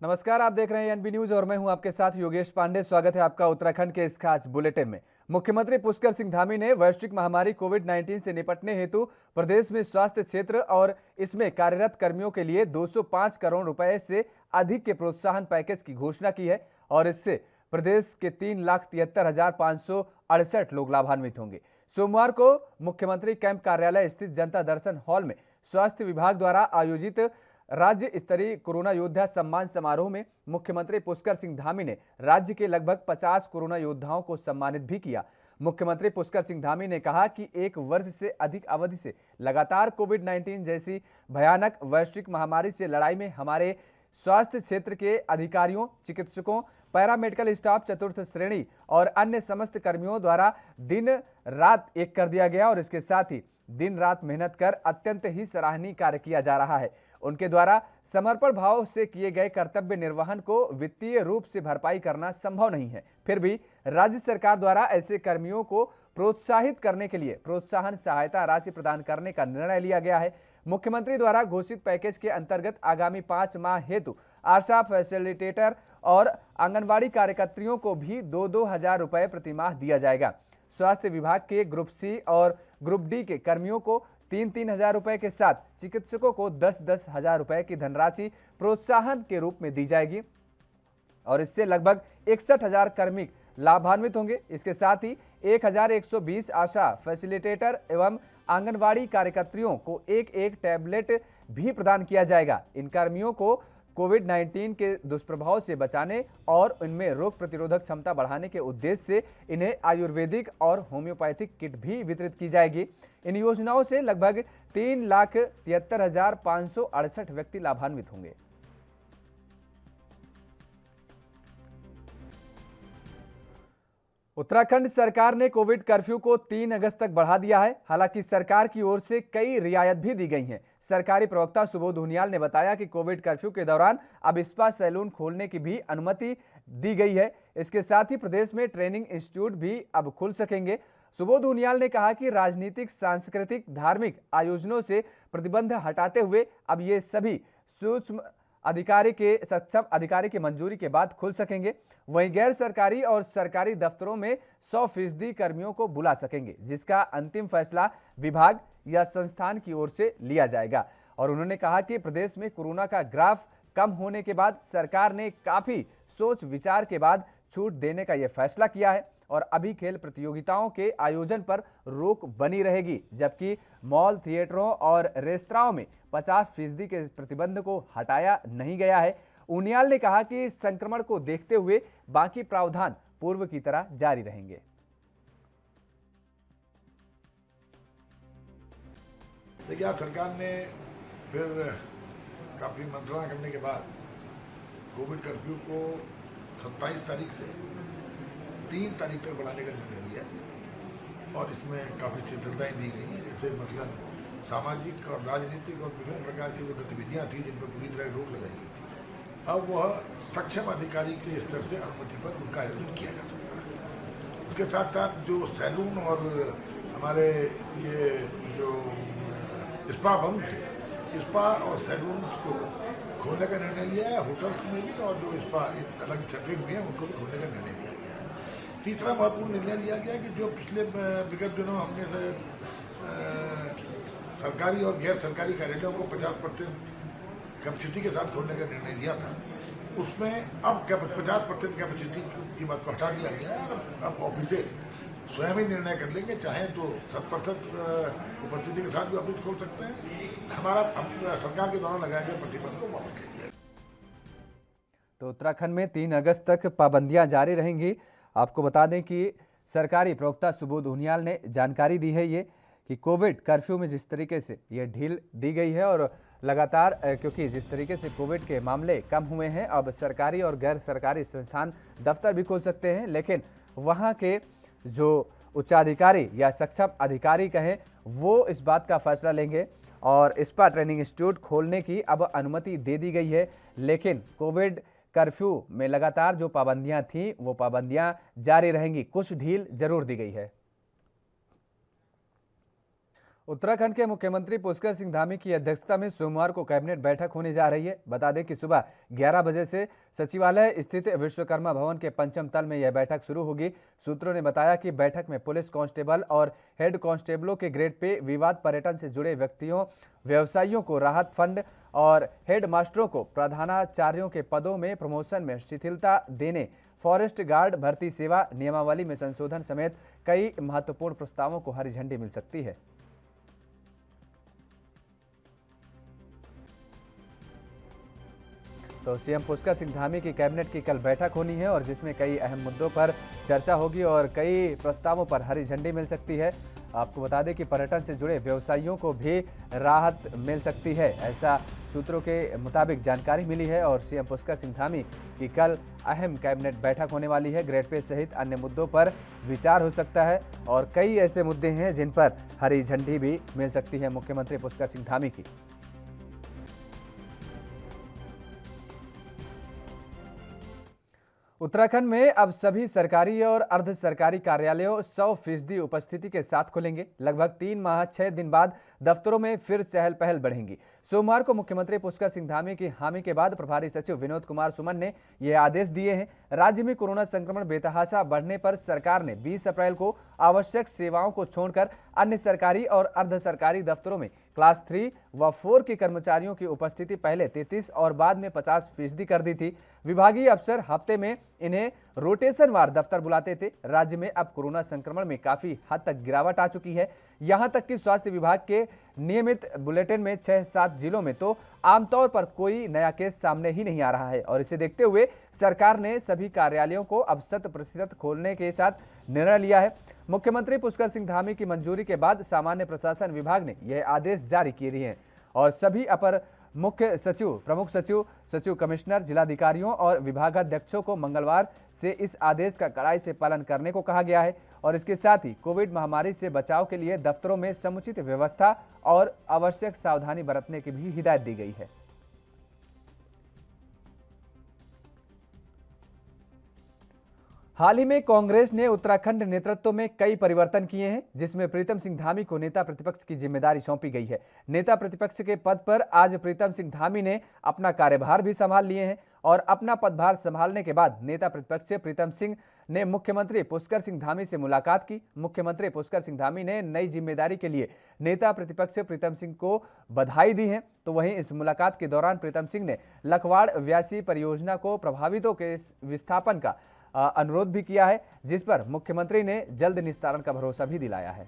नमस्कार, आप देख रहे हैं एनबी न्यूज और मैं हूं आपके साथ योगेश पांडे। स्वागत है आपका उत्तराखंड के इस खास बुलेटिन में। मुख्यमंत्री पुष्कर सिंह धामी ने वैश्विक महामारी कोविड-19 से निपटने हेतु प्रदेश में स्वास्थ्य क्षेत्र और इसमें कार्यरत कर्मियों के लिए 205 करोड़ रुपए से अधिक के प्रोत्साहन पैकेज की घोषणा की है और इससे प्रदेश के 3,73,568 लोग लाभान्वित होंगे। सोमवार को मुख्यमंत्री कैंप कार्यालय स्थित जनता दर्शन हॉल में स्वास्थ्य विभाग द्वारा आयोजित राज्य स्तरीय कोरोना योद्धा सम्मान समारोह में मुख्यमंत्री पुष्कर सिंह धामी ने राज्य के लगभग 50 कोरोना योद्धाओं को सम्मानित भी किया। मुख्यमंत्री पुष्कर सिंह धामी ने कहा कि एक वर्ष से अधिक अवधि से लगातार कोविड-19 जैसी भयानक वैश्विक महामारी से लड़ाई में हमारे स्वास्थ्य क्षेत्र के अधिकारियों, चिकित्सकों, पैरामेडिकल स्टाफ, चतुर्थ श्रेणी और अन्य समस्त कर्मियों द्वारा दिन रात एक कर दिया गया और इसके साथ ही दिन रात मेहनत कर अत्यंत ही सराहनीय कार्य किया जा रहा है। उनके द्वारा समर्पण भाव से किए गए कर्तव्य निर्वहन को वित्तीय रूप से भरपाई करना संभव नहीं है, फिर भी राज्य सरकार द्वारा ऐसे कर्मियों को प्रोत्साहित करने के लिए प्रोत्साहन सहायता राशि प्रदान करने का निर्णय लिया गया है। मुख्यमंत्री द्वारा घोषित पैकेज के अंतर्गत आगामी 5 माह हेतु आशा, फैसिलिटेटर और आंगनबाड़ी कार्यकर्तियों को भी 2-2 हजार रुपए प्रति माह दिया जाएगा। स्वास्थ्य विभाग के ग्रुप सी और ग्रुप डी के कर्मियों को 3-3 हजार रुपए के साथ चिकित्सकों को 10-10 हजार रुपए की धनराशि प्रोत्साहन के रूप में दी जाएगी और इससे लगभग 61 हजार कर्मी लाभान्वित होंगे। इसके साथ ही 1120 आशा, फैसिलिटेटर एवं आंगनबाड़ी कार्यकर्तियों को एक टैबलेट भी प्रदान किया जाएगा। इन कर्मियों को कोविड-19 के दुष्प्रभाव से बचाने और इनमें रोग प्रतिरोधक क्षमता बढ़ाने के उद्देश्य से इन्हें आयुर्वेदिक और होम्योपैथिक किट भी वितरित की जाएगी। इन योजनाओं से लगभग 3,73,568 व्यक्ति लाभान्वित होंगे। उत्तराखंड सरकार ने कोविड कर्फ्यू को 3 अगस्त तक बढ़ा दिया है। हालांकि सरकार की ओर से कई रियायत भी दी गई हैं। सरकारी प्रवक्ता सुबोध उनियाल ने बताया कि कोविड कर्फ्यू के दौरान अब स्पा सैलून खोलने की भी अनुमति दी गई है। इसके साथ ही प्रदेश में ट्रेनिंग इंस्टीट्यूट भी अब खुल सकेंगे। सुबोध उनियाल ने कहा कि राजनीतिक, सांस्कृतिक, धार्मिक आयोजनों से प्रतिबंध हटाते हुए अब ये सभी सूक्ष्म सक्षम अधिकारी की मंजूरी के बाद खुल सकेंगे। वहीं गैर सरकारी और सरकारी दफ्तरों में 100% कर्मियों को बुला सकेंगे, जिसका अंतिम फैसला विभाग या संस्थान की ओर से लिया जाएगा। और उन्होंने कहा कि प्रदेश में कोरोना का ग्राफ कम होने के बाद सरकार ने काफी सोच विचार के बाद छूट देने का यह फैसला किया है और अभी खेल प्रतियोगिताओं के आयोजन पर रोक बनी रहेगी, जबकि मॉल, थिएटरों और रेस्तराओं में 50% के प्रतिबंध को हटाया नहीं गया है। उनियाल ने कहा कि संक्रमण को देखते हुए बाकी प्रावधान पूर्व की तरह जारी रहेंगे। देखिए, आज सरकार ने फिर काफी मंत्रणा करने के बाद कोविड कर्फ्यू को 27 तारीख से 3 तारीख तक बढ़ाने का निर्णय लिया और इसमें काफ़ी शिथिलताएं दी गई हैं। जैसे मसलन सामाजिक और राजनीतिक और विभिन्न प्रकार की जो गतिविधियां थी जिन पर पूरी तरह रोक लगाई गई थी, अब वह सक्षम अधिकारी के स्तर से अनुमति पर उनका आयोजन किया जा सकता है। उसके साथ साथ जो सैलून और हमारे ये जो स्पा बंद थे, स्पा और सैलून को खोलने का निर्णय लिया है। होटल्स में भी और जो स्पा अलग सेपरेट भी हैं उनको भी खोलने का निर्णय लिया गया है। तीसरा महत्वपूर्ण निर्णय लिया गया कि जो पिछले विगत दिनों हमने सरकारी और गैर सरकारी कार्यालयों को 50% कैपेसिटी के साथ खोलने का निर्णय लिया था, उसमें अब 50% कैपेसिटी की बात को हटा दिया गया है। अब ऑफिसे स्वयं ही निर्णय कर लेंगे, चाहे तो 100% उपस्थिति के साथ भी ऑफिस खोल सकते हैं। हमारा सरकार के द्वारा लगाए गए प्रतिबंध को वापस ले लिया। तो उत्तराखंड में 3 अगस्त तक पाबंदियां जारी रहेंगी। आपको बता दें कि सरकारी प्रवक्ता सुबोध उनियाल ने जानकारी दी है ये कि कोविड कर्फ्यू में जिस तरीके से ये ढील दी गई है और लगातार क्योंकि जिस तरीके से कोविड के मामले कम हुए हैं, अब सरकारी और गैर सरकारी संस्थान दफ्तर भी खोल सकते हैं, लेकिन वहाँ के जो उच्चाधिकारी या सक्षम अधिकारी कहें वो इस बात का फैसला लेंगे और स्पा ट्रेनिंग इंस्टीट्यूट खोलने की अब अनुमति दे दी गई है। लेकिन कोविड कर्फ्यू में लगातार जो पाबंदियां थीं वो पाबंदियां जारी रहेंगी, कुछ ढील जरूर दी गई है। उत्तराखंड के मुख्यमंत्री पुष्कर सिंह धामी की अध्यक्षता में सोमवार को कैबिनेट बैठक होने जा रही है। बता दें कि सुबह 11 बजे से सचिवालय स्थित विश्वकर्मा भवन के पंचम तल में यह बैठक शुरू होगी। सूत्रों ने बताया कि बैठक में पुलिस कांस्टेबल और हेड कांस्टेबलों के ग्रेड पे, विवाद पर्यटन से जुड़े व्यक्तियों व्यवसायियों को राहत फंड और हेड मास्टरों को प्रधानाचार्यों के पदों में प्रमोशन में शिथिलता देने, फॉरेस्ट गार्ड भर्ती सेवा नियमावली में संशोधन समेत कई महत्वपूर्ण प्रस्तावों को हरी झंडी मिल सकती है। तो सीएम पुष्कर सिंह धामी की कैबिनेट की कल बैठक होनी है और जिसमें कई अहम मुद्दों पर चर्चा होगी और कई प्रस्तावों पर हरी झंडी मिल सकती है। आपको बता दें कि पर्यटन से जुड़े व्यवसायियों को भी राहत मिल सकती है, ऐसा सूत्रों के मुताबिक जानकारी मिली है। और सीएम पुष्कर सिंह धामी की कल अहम कैबिनेट बैठक होने वाली है। ग्रेड पे सहित अन्य मुद्दों पर विचार हो सकता है और कई ऐसे मुद्दे हैं जिन पर हरी झंडी भी मिल सकती है मुख्यमंत्री पुष्कर सिंह धामी की। उत्तराखंड में अब सभी सरकारी और अर्ध सरकारी कार्यालयों 100% उपस्थिति के साथ खुलेंगे। लगभग 3 माह 6 दिन बाद दफ्तरों में फिर चहल पहल बढ़ेंगी। सोमवार को मुख्यमंत्री पुष्कर सिंह धामी की हामी के बाद प्रभारी सचिव विनोद कुमार सुमन ने ये आदेश दिए हैं। राज्य में कोरोना संक्रमण बेतहाशा बढ़ने पर सरकार ने 20 अप्रैल को आवश्यक सेवाओं को छोड़कर अन्य सरकारी और अर्ध सरकारी दफ्तरों में क्लास 3 व 4 के कर्मचारियों की उपस्थिति पहले 33 और बाद में 50% कर दी थी। विभागीय अफसर हफ्ते में इन्हें रोटेशन वार दफ्तर बुलाते थे। राज्य में अब कोरोना संक्रमण में काफी हद तक गिरावट आ चुकी है। यहां तक कि स्वास्थ्य विभाग के नियमित बुलेटिन में 6-7 जिलों में तो आमतौर पर कोई नया केस सामने ही नहीं आ रहा है और इसे देखते हुए सरकार ने सभी कार्यालयों को अब 100% खोलने के साथ निर्णय लिया है। मुख्यमंत्री पुष्कर सिंह धामी की मंजूरी के बाद सामान्य प्रशासन विभाग ने यह आदेश जारी किए हैं और सभी अपर मुख्य सचिव, प्रमुख सचिव, सचिव कमिश्नर, जिलाधिकारियों और विभागाध्यक्षों को मंगलवार से इस आदेश का कड़ाई से पालन करने को कहा गया है और इसके साथ ही कोविड महामारी से बचाव के लिए दफ्तरों में समुचित व्यवस्था और आवश्यक सावधानी बरतने की भी हिदायत दी गई है। हाल ही में कांग्रेस ने उत्तराखंड नेतृत्व में कई परिवर्तन किए हैं, जिसमें प्रीतम सिंह धामी को नेता प्रतिपक्ष की जिम्मेदारी सौंपी गई है। नेता प्रतिपक्ष के पद पर आज प्रीतम सिंह धामी ने अपना कार्यभार भी संभाल लिए हैं और अपना पदभार संभालने के बाद नेता प्रतिपक्ष प्रीतम सिंह ने मुख्यमंत्री पुष्कर सिंह धामी से मुलाकात की। मुख्यमंत्री पुष्कर सिंह धामी ने नई जिम्मेदारी के लिए नेता प्रतिपक्ष प्रीतम सिंह को बधाई दी है। तो वहीं इस मुलाकात के दौरान प्रीतम सिंह ने लखवाड़ व्यासी परियोजना को प्रभावितों के विस्थापन का अनुरोध भी किया है, जिस पर मुख्यमंत्री ने जल्द निस्तारण का भरोसा भी दिलाया है।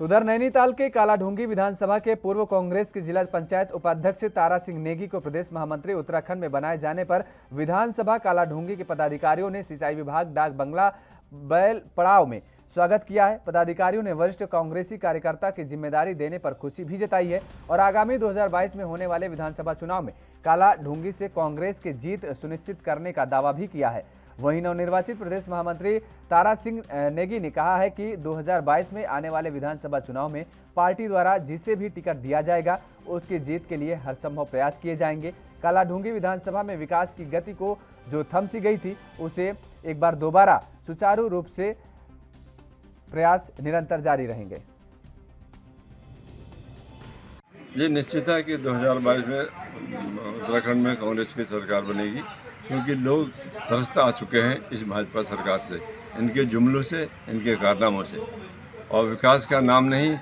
उधर नैनीताल के कालाढूंगी विधानसभा के पूर्व कांग्रेस के जिला पंचायत उपाध्यक्ष तारा सिंह नेगी को प्रदेश महामंत्री उत्तराखंड में बनाए जाने पर विधानसभा कालाढूंगी के पदाधिकारियों ने सिंचाई विभाग डाक बंगला बैल पड़ाव में स्वागत किया है। पदाधिकारियों ने वरिष्ठ कांग्रेसी कार्यकर्ता की जिम्मेदारी देने पर खुशी भी जताई है और आगामी 2022 में होने वाले विधानसभा चुनाव में कालाढूंगी से कांग्रेस की जीत सुनिश्चित करने का दावा भी किया है। वहीं नवनिर्वाचित प्रदेश महामंत्री तारा सिंह नेगी ने कहा है कि 2022 में आने वाले विधानसभा चुनाव में पार्टी द्वारा जिसे भी टिकट दिया जाएगा उसकी जीत के लिए हर संभव प्रयास किए जाएंगे। कालाढूंगी विधानसभा में विकास की गति को जो थम सी गई थी उसे एक बार दोबारा सुचारू रूप से प्रयास निरंतर जारी रहेंगे। ये निश्चित है कि 2022 में उत्तराखंड में कांग्रेस की सरकार बनेगी, क्योंकि लोग तरसता आ चुके हैं इस भाजपा सरकार से, इनके जुमलों से, इनके कारनामों से। और विकास का नाम नहीं,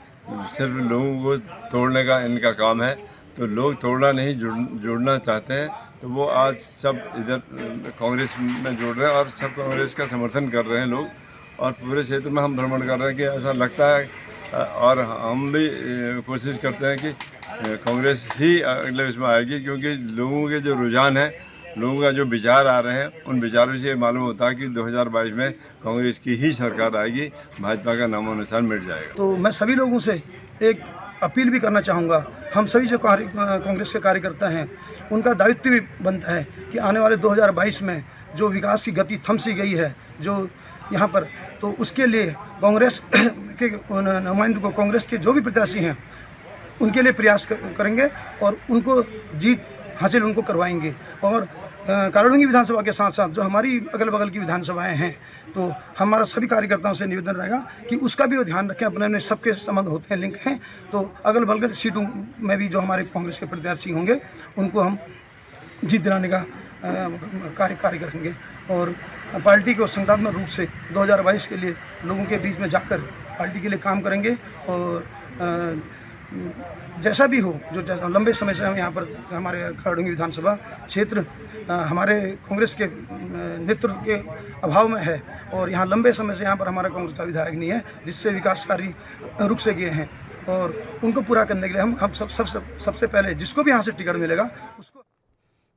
सिर्फ लोगों को तोड़ने का इनका काम है। तो लोग तोड़ना नहीं जुड़ना चाहते हैं, तो वो आज सब इधर कांग्रेस में जुड़ रहे हैं और सब कांग्रेस का समर्थन कर रहे हैं लोग। और पूरे क्षेत्र में हम भ्रमण कर रहे हैं कि ऐसा लगता है और हम भी कोशिश करते हैं कि कांग्रेस ही अगले इसमें आएगी, क्योंकि लोगों के जो रुझान है, लोगों का जो विचार आ रहे हैं, उन विचारों से मालूम होता है कि 2022 में कांग्रेस की ही सरकार आएगी, भाजपा का नामो निशान मिट जाएगा। तो मैं सभी लोगों से एक अपील भी करना चाहूँगा, हम सभी जो कांग्रेस के कार्यकर्ता हैं उनका दायित्व भी बनता है कि आने वाले 2022 में जो विकास की गति थम सी गई है जो यहाँ पर, तो उसके लिए कांग्रेस के नुमाइंदों को, कांग्रेस के जो भी प्रत्याशी हैं उनके लिए प्रयास करेंगे और उनको जीत हासिल उनको करवाएंगे। और काराडूंगी विधानसभा के साथ साथ जो हमारी अगल बगल की विधानसभाएं हैं, तो हमारा सभी कार्यकर्ताओं से निवेदन रहेगा कि उसका भी वो ध्यान रखें। अपने अपने सबके संबंध होते हैं, लिंक हैं, तो अगल बगल सीटों में भी जो हमारे कांग्रेस के प्रत्याशी होंगे उनको हम जीत दिलाने का कार्य करेंगे। और पार्टी को संगठनात्मक रूप से 2022 के लिए लोगों के बीच में जाकर पार्टी के लिए काम करेंगे। और जैसा भी हो, जैसा लंबे समय से हम यहाँ पर हमारे काराडूंगी विधानसभा क्षेत्र हमारे कांग्रेस के नेतृत्व के अभाव में है, और यहाँ लंबे समय से यहाँ पर हमारा कांग्रेस का विधायक नहीं है, जिससे विकास कार्य रुक से गए हैं। और उनको पूरा करने के लिए हम सबसे पहले जिसको भी यहाँ से टिकट मिलेगा उसको।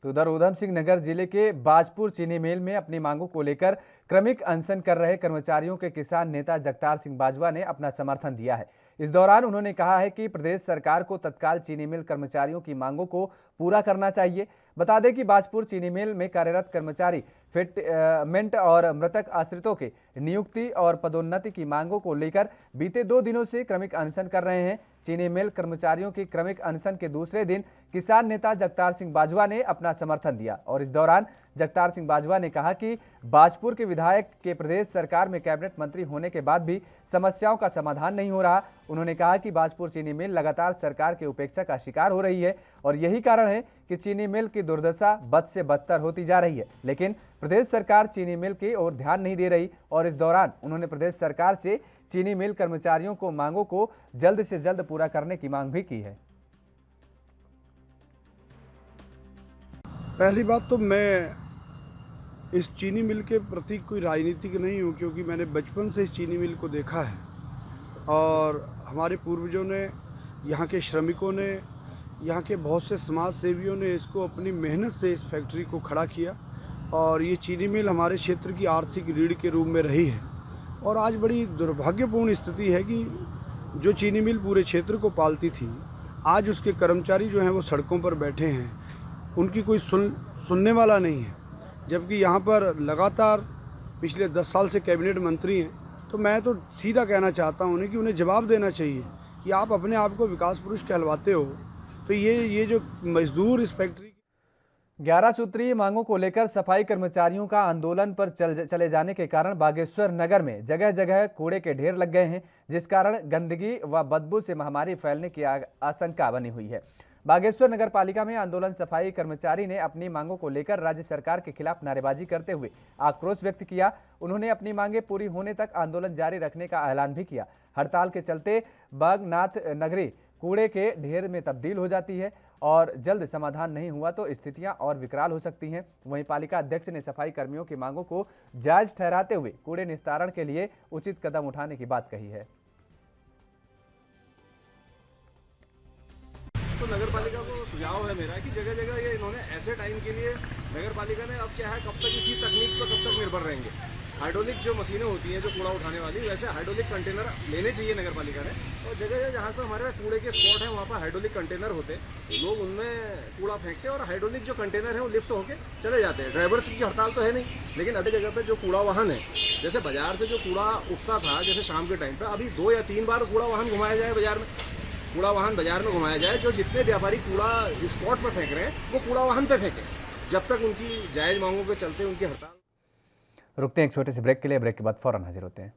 तो उधर ऊधम सिंह नगर जिले के बाजपुर चीनी मिल में अपनी मांगों को लेकर क्रमिक अनशन कर रहे कर्मचारियों के किसान नेता जगतार सिंह बाजवा ने अपना समर्थन दिया है। इस दौरान उन्होंने कहा है कि प्रदेश सरकार को तत्काल चीनी मिल कर्मचारियों की मांगों को पूरा करना चाहिए। बता दें कि बाजपुर चीनी मिल में कार्यरत कर्मचारी फिटमेंट और मृतक आश्रितों के नियुक्ति और पदोन्नति की मांगों को लेकर बीते 2 दिनों से क्रमिक अनशन कर रहे हैं। चीनी मिल कर्मचारियों की क्रमिक अनशन के दूसरे दिन किसान नेता जगतार सिंह बाजवा ने अपना समर्थन दिया, और इस दौरान जगतार सिंह बाजवा ने कहा कि बाजपुर के विधायक के प्रदेश सरकार में कैबिनेट मंत्री होने के बाद भी समस्याओं का समाधान नहीं हो रहा। उन्होंने कहा कि बाजपुर चीनी मिल लगातार सरकार की उपेक्षा का शिकार हो रही है, और यही कारण है कि चीनी मिल की दुर्दशा बद से बदतर होती जा रही है। लेकिन प्रदेश सरकार चीनी मिल की ओर ध्यान नहीं दे रही, और इस दौरान उन्होंने प्रदेश सरकार से चीनी मिल कर्मचारियों को मांगों को जल्द से जल्द पूरा करने की मांग भी की है। पहली बात तो मैं इस चीनी मिल के प्रति कोई राजनीतिक नहीं हूँ, क्योंकि मैंने बचपन से इस चीनी मिल को देखा है, और हमारे पूर्वजों ने, यहाँ के श्रमिकों ने, यहाँ के बहुत से समाज सेवियों ने इसको अपनी मेहनत से इस फैक्ट्री को खड़ा किया, और ये चीनी मिल हमारे क्षेत्र की आर्थिक रीढ़ के रूप में रही है। और आज बड़ी दुर्भाग्यपूर्ण स्थिति है कि जो चीनी मिल पूरे क्षेत्र को पालती थी, आज उसके कर्मचारी जो हैं वो सड़कों पर बैठे हैं, उनकी कोई सुनने वाला नहीं है। जबकि यहाँ पर लगातार पिछले 10 साल से कैबिनेट मंत्री हैं, तो मैं तो सीधा कहना चाहता हूँ उन्हें कि उन्हें जवाब देना चाहिए कि आप अपने आप को विकास पुरुष कहलवाते हो, तो ये जो मजदूर इस फैक्ट्री 11 सूत्रीय मांगों को लेकर सफाई कर्मचारियों का आंदोलन पर चले जाने के कारण बागेश्वर नगर में जगह जगह कूड़े के ढेर लग गए हैं, जिस कारण गंदगी व बदबू से महामारी फैलने की आशंका बनी हुई है। बागेश्वर नगर पालिका में आंदोलन सफाई कर्मचारी ने अपनी मांगों को लेकर राज्य सरकार के खिलाफ नारेबाजी करते हुए आक्रोश व्यक्त किया। उन्होंने अपनी मांगें पूरी होने तक आंदोलन जारी रखने का ऐलान भी किया। हड़ताल के चलते बागनाथ नगरी कूड़े के ढेर में तब्दील हो जाती है, और जल्द समाधान नहीं हुआ तो स्थितियां और विकराल हो सकती हैं। वहीं पालिका अध्यक्ष ने सफाई कर्मियों की मांगों को जायज ठहराते हुए कूड़े निस्तारण के लिए उचित कदम उठाने की बात कही है। तो नगर पालिका को सुझाव है मेरा कि जगह जगह ये इन्होंने ऐसे टाइम के लिए नगर पालिका ने, अब क्या है, कब तक इसी तकनीक पर कब तक निर्भर रहेंगे। हाइड्रोलिक जो मशीनें होती हैं जो कूड़ा उठाने वाली, वैसे हाइड्रोलिक कंटेनर लेने चाहिए नगर पालिका ने। और जगह जगह जहाँ पर हमारे कूड़े के स्पॉट हैं वहाँ पर हाइड्रोलिक कंटेनर होते हैं, लोग उनमें कूड़ा फेंकते हैं, और हाइड्रोलिक जो कंटेनर है वो लिफ्ट होके चले जाते हैं। ड्राइवर्स की हड़ताल तो है नहीं, लेकिन अभी जगह पे जो कूड़ा वाहन है, जैसे बाजार से जो कूड़ा उठता था जैसे शाम के टाइम पे, अभी 2 या 3 बार कूड़ा वाहन घुमाया जाए बाजार में, कूड़ा वाहन बाजार में घुमाया जाए। जो जितने व्यापारी कूड़ा स्पॉट पर फेंक रहे हैं वो कूड़ा वाहन पे फेंकें, जब तक उनकी जायज मांगों के चलते उनकी हड़ताल। रुकते हैं एक छोटे से ब्रेक के लिए। ब्रेक के बाद फौरन हाजिर होते हैं।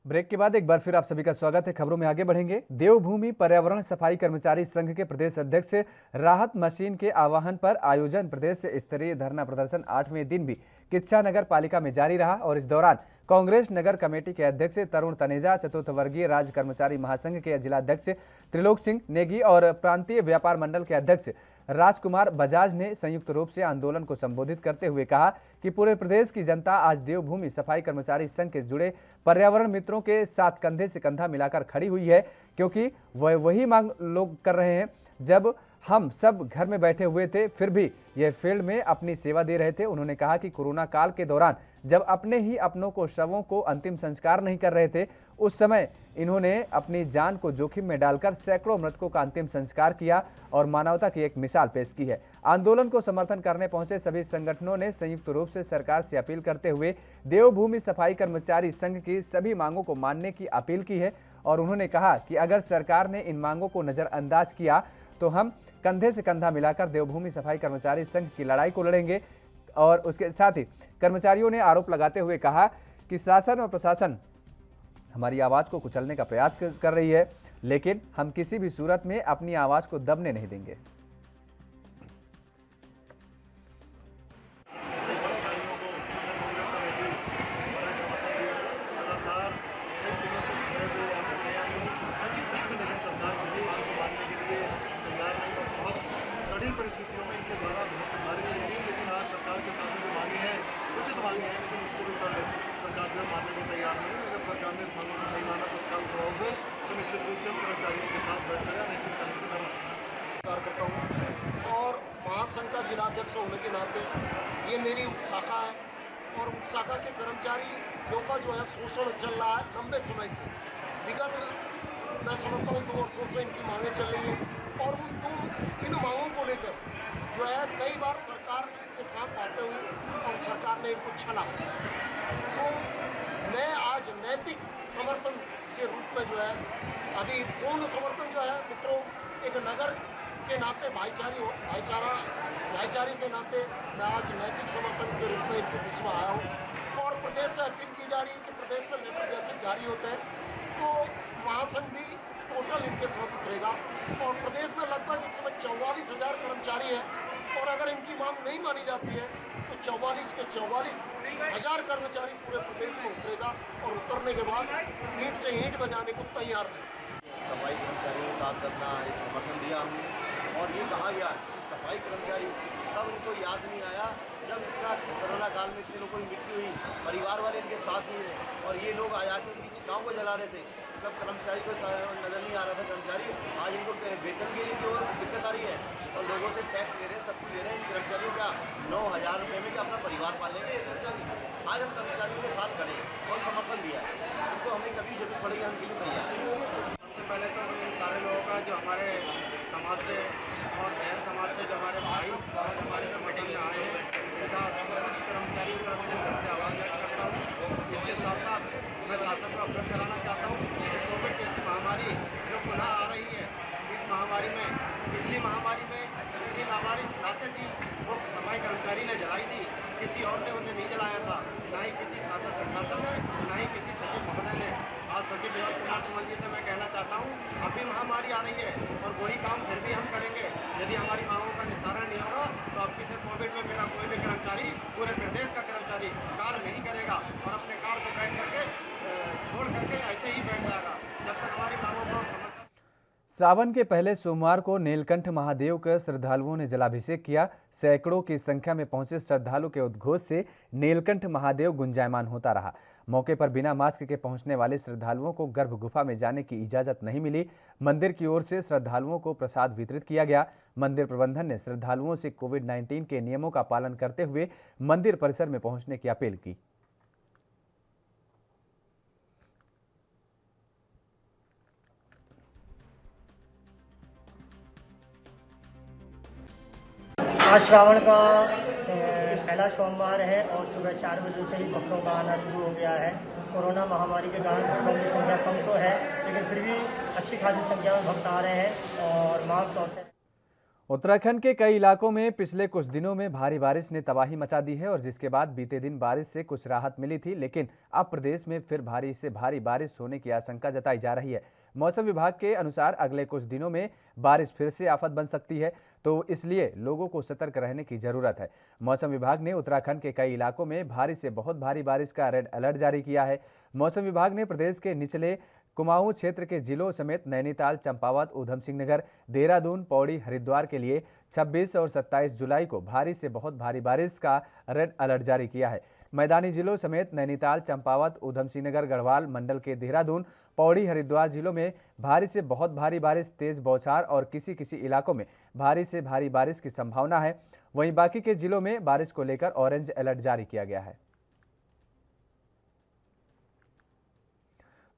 ब्रेक के बाद एक बार फिर आप सभी का स्वागत है। खबरों में आगे बढ़ेंगे। देवभूमि पर्यावरण सफाई कर्मचारी संघ के प्रदेश अध्यक्ष राहत मशीन के आह्वान पर आयोजन प्रदेश स्तरीय धरना प्रदर्शन 8वें दिन भी किच्छा नगर पालिका में जारी रहा, और इस दौरान कांग्रेस नगर कमेटी के अध्यक्ष तरुण तनेजा, चतुर्थ वर्गीय राज्य कर्मचारी महासंघ के जिलाध्यक्ष त्रिलोक सिंह नेगी और प्रांतीय व्यापार मंडल के अध्यक्ष राजकुमार बजाज ने संयुक्त रूप से आंदोलन को संबोधित करते हुए कहा कि पूरे प्रदेश की जनता आज देवभूमि सफाई कर्मचारी संघ के जुड़े पर्यावरण मित्रों के साथ कंधे से कंधा मिलाकर खड़ी हुई है, क्योंकि वह वही मांग लोग कर रहे हैं। जब हम सब घर में बैठे हुए थे, फिर भी यह फील्ड में अपनी सेवा दे रहे थे। उन्होंने कहा कि कोरोना काल के दौरान जब अपने ही अपनों को शवों को अंतिम संस्कार नहीं कर रहे थे, उस समय इन्होंने अपनी जान को जोखिम में डालकर सैकड़ों मृतकों का अंतिम संस्कार किया और मानवता की एक मिसाल पेश की है। आंदोलन को समर्थन करने पहुंचे सभी संगठनों ने संयुक्त रूप से सरकार से अपील करते हुए देवभूमि सफाई कर्मचारी संघ की सभी मांगों को मानने की अपील की है और उन्होंने कहा कि अगर सरकार ने इन मांगों को नजरअंदाज किया तो हम कंधे से कंधा मिलाकर देवभूमि सफाई कर्मचारी संघ की लड़ाई को लड़ेंगे। और उसके साथ ही कर्मचारियों ने आरोप लगाते हुए कहा कि शासन और प्रशासन हमारी आवाज को कुचलने का प्रयास कर रही है, लेकिन हम किसी भी सूरत में अपनी आवाज को दबने नहीं देंगे। कठिन परिस्थितियों में इनके द्वारा बहुत संभाली गई थी, लेकिन आज सरकार के सामने जो मांगे हैं उचित मांगे हैं, लेकिन उसको भी सरकार जो है मानने को तैयार नहीं है। अगर सरकार ने इस मांगों को नहीं माना तत्काल प्रभाव से तो निश्चित रूप से कर्मचारियों के साथ बैठकर या निश्चित करने से मैं करता हूँ और महासंघ का जिलाध्यक्ष होने के नाते ये मेरी उपशाखा है और उपशाखा के कर्मचारियों का जो है शोषण चल रहा है लंबे समय से। विगत मैं समझता हूँ 2 वर्षों से इनकी मांगें चल रही हैं और इन मांगों को लेकर जो है कई बार सरकार के साथ बातें हुई और सरकार ने इनको छला। तो मैं आज नैतिक समर्थन के रूप में जो है अभी पूर्ण समर्थन जो है मित्रों एक नगर के नाते भाईचारे के नाते मैं आज नैतिक समर्थन के रूप में इनके बीच में आया हूँ और प्रदेश से अपील की जा रही है कि प्रदेश से लेटर जैसे जारी होते हैं तो महासंघ भी टोटल इनके साथ उतरेगा और प्रदेश में लगभग इस समय 44,000 कर्मचारी हैं और अगर इनकी मांग नहीं मानी जाती है तो 44 के 44,000 कर्मचारी पूरे प्रदेश में उतरेगा और उतरने के बाद ईंट से ईंट बजाने को तैयार रहे। सफाई कर्मचारियों के साथ करना एक समर्थन दिया हमने और ये कहा गया कि सफाई कर्मचारी तब उनको याद नहीं आया जब इतना कोरोना काल में इतने लोगों की मृत्यु हुई, परिवार वाले इनके साथ नहीं रहे और ये लोग आया के उनकी चिताओं को जला रहे थे। तब कर्मचारी को नजर नहीं आ रहा था कर्मचारी, आज इनको वेतन के लिए जो दिक्कत आ रही है और लोगों से टैक्स ले रहे हैं, सब कुछ ले रहे हैं। इन कर्मचारियों का 9,000 रुपये में क्या अपना परिवार पालेंगे कर्मचारी? आज हम कर्मचारियों के साथ खड़े और समर्थन दिया है, उनको हमें कभी जरूरत पड़ेगी हम के लिए तैयार हैं। सबसे पहले तो इन सारे लोगों का जो हमारे समाज से और गैर समाज से जो हमारे भाई और हमारे संगठन में आए हैं तथा समस्त कर्मचारियों की तरफ से दिल से आभार व्यक्त करता हूँ। इसके साथ साथ मैं शासन को अवगत कराना चाहता हूँ कि कोविड जैसी महामारी जो पुनः आ रही है, इस महामारी में पिछली महामारी में जितनी लावारिस राशि थी वो सफाई कर्मचारी ने जलाई थी, किसी और ने उन्हें नहीं जलाया था, ना ही किसी शासन प्रशासन ने, ना ही किसी सचिव महोदय ने। आज सचिव विनोद कुमार सुमन जी से मैं कहना चाहता हूँ अभी महामारी आ रही है और वही काम फिर भी हम करेंगे। यदि हमारी मांगों का निस्तारण नहीं होगा तो अब किसी कोविड में मेरा कोई भी कर्मचारी पूरे प्रदेश का कर्मचारी कार्य नहीं करेगा और अपने कार्य को बैठ करके छोड़ करके ऐसे ही बैठ जाएगा जब तक हमारी मांगों को समर्थन। सावन के पहले सोमवार को नीलकंठ महादेव के श्रद्धालुओं ने जलाभिषेक किया। सैकड़ों की संख्या में पहुंचे श्रद्धालु के उद्घोष से नीलकंठ महादेव गुंजायमान होता रहा। मौके पर बिना मास्क के पहुंचने वाले श्रद्धालुओं को गर्भ गुफा में जाने की इजाजत नहीं मिली। मंदिर की ओर से श्रद्धालुओं को प्रसाद वितरित किया गया। मंदिर प्रबंधन ने श्रद्धालुओं से कोविड-19 के नियमों का पालन करते हुए मंदिर परिसर में पहुंचने की अपील की। आज श्रावण का पहला सोमवार है और सुबह 4 बजे से ही भक्तों का आना शुरू हो गया है। कोरोना महामारी के कारण भक्तों की संख्या कम तो है, लेकिन फिर भी अच्छी खासी संख्या में भक्त आ रहे हैं और मास्क और उत्तराखंड के कई इलाकों में पिछले कुछ दिनों में भारी बारिश ने तबाही मचा दी है और जिसके बाद बीते दिन बारिश से कुछ राहत मिली थी, लेकिन अब प्रदेश में फिर भारी से भारी बारिश होने की आशंका जताई जा रही है। मौसम विभाग के अनुसार अगले कुछ दिनों में बारिश फिर से आफत बन सकती है, तो इसलिए लोगों को सतर्क रहने की जरूरत है। मौसम विभाग ने उत्तराखंड के कई इलाकों में भारी से बहुत भारी बारिश का रेड अलर्ट जारी किया है। मौसम विभाग ने प्रदेश के निचले कुमाऊं क्षेत्र के जिलों समेत नैनीताल, चंपावत, ऊधम सिंह नगर, देहरादून, पौड़ी, हरिद्वार के लिए 26 और 27 जुलाई को भारी से बहुत भारी बारिश का रेड अलर्ट जारी किया है। मैदानी जिलों समेत नैनीताल, चंपावत, ऊधम सिंह नगर, गढ़वाल मंडल के देहरादून, पौड़ी, हरिद्वार जिलों में भारी से बहुत भारी बारिश, तेज बौछार और किसी किसी इलाकों में भारी से भारी बारिश की संभावना है। वहीं बाकी के जिलों में बारिश को लेकर ऑरेंज अलर्ट जारी किया गया है।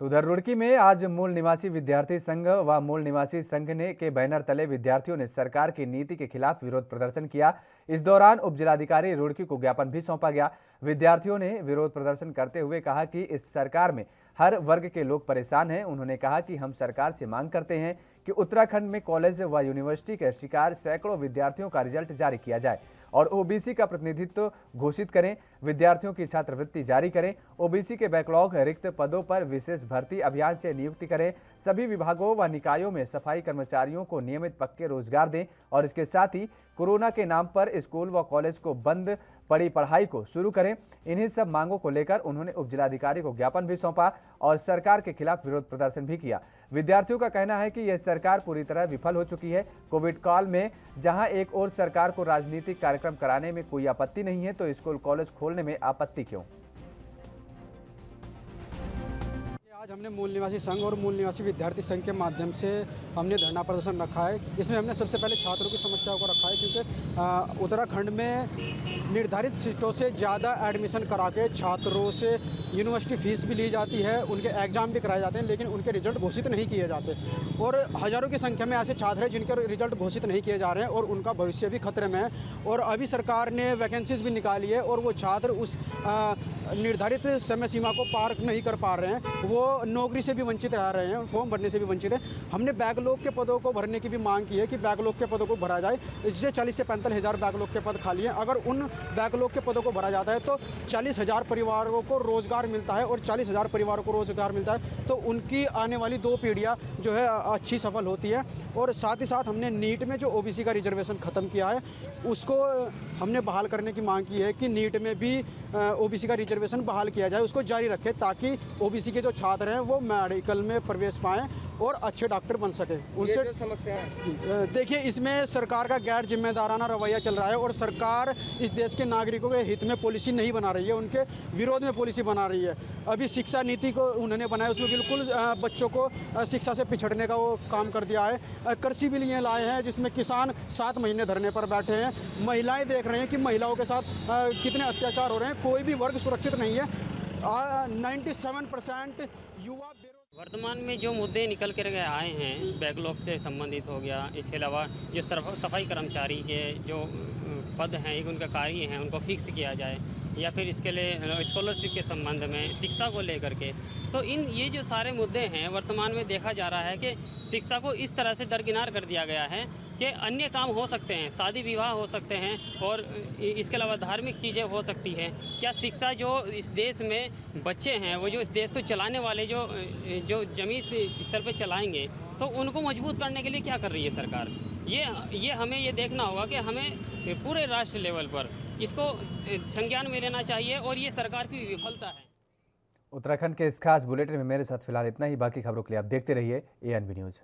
तो उधर रुड़की में आज मूल निवासी विद्यार्थी संघ व मूल निवासी संघ ने के बैनर तले विद्यार्थियों ने सरकार की नीति के खिलाफ विरोध प्रदर्शन किया। इस दौरान उप जिलाधिकारी रुड़की को ज्ञापन भी सौंपा गया। विद्यार्थियों ने विरोध प्रदर्शन करते हुए कहा कि इस सरकार में हर वर्ग के लोग परेशान हैं। उन्होंने कहा कि हम सरकार से मांग करते हैं कि उत्तराखंड में कॉलेज व यूनिवर्सिटी के शिकार सैकड़ों विद्यार्थियों का रिजल्ट जारी किया जाए और ओबीसी का प्रतिनिधित्व घोषित करें, विद्यार्थियों की छात्रवृत्ति जारी करें, ओबीसी के बैकलॉग रिक्त पदों पर विशेष भर्ती अभियान से नियुक्ति करें, सभी विभागों व निकायों में सफाई कर्मचारियों को नियमित पक्के रोजगार दें और इसके साथ ही कोरोना के नाम पर स्कूल व कॉलेज को बंद पड़ी पढ़ाई को शुरू करें। इन्हीं सब मांगों को लेकर उन्होंने उप जिलाधिकारी को ज्ञापन भी सौंपा और सरकार के खिलाफ विरोध प्रदर्शन भी किया। विद्यार्थियों का कहना है कि यह सरकार पूरी तरह विफल हो चुकी है। कोविड काल में जहां एक और सरकार को राजनीतिक कार्यक्रम कराने में कोई आपत्ति नहीं है, तो स्कूल कॉलेज खोलने में आपत्ति क्यों? आज हमने मूल निवासी संघ और मूल निवासी विद्यार्थी संघ के माध्यम से हमने धरना प्रदर्शन रखा है। इसमें हमने सबसे पहले छात्रों की समस्याओं को रखा है, क्योंकि उत्तराखंड में निर्धारित सीटों से ज़्यादा एडमिशन करा के छात्रों से यूनिवर्सिटी फीस भी ली जाती है, उनके एग्ज़ाम भी कराए जाते हैं, लेकिन उनके रिजल्ट घोषित नहीं किए जाते और हज़ारों की संख्या में ऐसे छात्र हैं जिनके रिजल्ट घोषित नहीं किए जा रहे हैं और उनका भविष्य भी खतरे में है। और अभी सरकार ने वैकेंसीज भी निकाली है और वो छात्र उस निर्धारित समय सीमा को पार नहीं कर पा रहे हैं, वो नौकरी से भी वंचित रह रहे हैं, फॉर्म भरने से भी वंचित है। हमने बैकलॉग के पदों को भरने की भी मांग की है कि बैकलॉग के पदों को भरा जाए, जिससे 40 से 45 हज़ार बैकलॉग के पद खाली हैं। अगर उन बैकलॉग के पदों को भरा जाता है तो 40,000 परिवारों को रोज़गार मिलता है और 40,000 परिवारों को रोज़गार मिलता है तो उनकी आने वाली 2 पीढ़ियाँ जो है अच्छी सफल होती है। और साथ ही साथ हमने नीट में जो ओबीसी का रिजर्वेशन ख़त्म किया है उसको हमने बहाल करने की मांग की है कि नीट में भी ओबीसी का रिजर्वेशन बहाल किया जाए, उसको जारी रखे ताकि ओबीसी के जो छात्र हैं वो मेडिकल में प्रवेश पाएँ और अच्छे डॉक्टर बन सके। उनसे जो समस्या है, देखिए इसमें सरकार का गैर जिम्मेदाराना रवैया चल रहा है और सरकार इस देश के नागरिकों के हित में पॉलिसी नहीं बना रही है, उनके विरोध में पॉलिसी बना रही है। अभी शिक्षा नीति को उन्होंने बनाया, उसमें बिल्कुल बच्चों को शिक्षा से पिछड़ने का वो काम कर दिया है। कृषि बिल ये लाए हैं जिसमें किसान 7 महीने धरने पर बैठे हैं। महिलाएं देख रहे हैं कि महिलाओं के साथ कितने अत्याचार हो रहे हैं, कोई भी वर्ग सुरक्षित नहीं है। 97% युवा वर्तमान में जो मुद्दे निकल कर आए हैं, बैकलॉग से संबंधित हो गया, इसके अलावा जो सफाई कर्मचारी के जो पद हैं, एक उनका कार्य हैं, उनको फिक्स किया जाए या फिर इसके लिए स्कॉलरशिप के संबंध में, शिक्षा को लेकर के, तो ये जो सारे मुद्दे हैं वर्तमान में देखा जा रहा है कि शिक्षा को इस तरह से दरकिनार कर दिया गया है कि अन्य काम हो सकते हैं, शादी विवाह हो सकते हैं और इसके अलावा धार्मिक चीज़ें हो सकती हैं। क्या शिक्षा जो इस देश में बच्चे हैं, वो जो इस देश को चलाने वाले जो जमीन स्तर पर चलाएंगे, तो उनको मजबूत करने के लिए क्या कर रही है सरकार? ये हमें ये देखना होगा कि हमें पूरे राष्ट्र लेवल पर इसको संज्ञान में लेना चाहिए और ये सरकार की विफलता है। उत्तराखंड के इस खास बुलेटिन में मेरे साथ फिलहाल इतना ही। बाकी खबरों के लिए आप देखते रहिए ANB न्यूज़।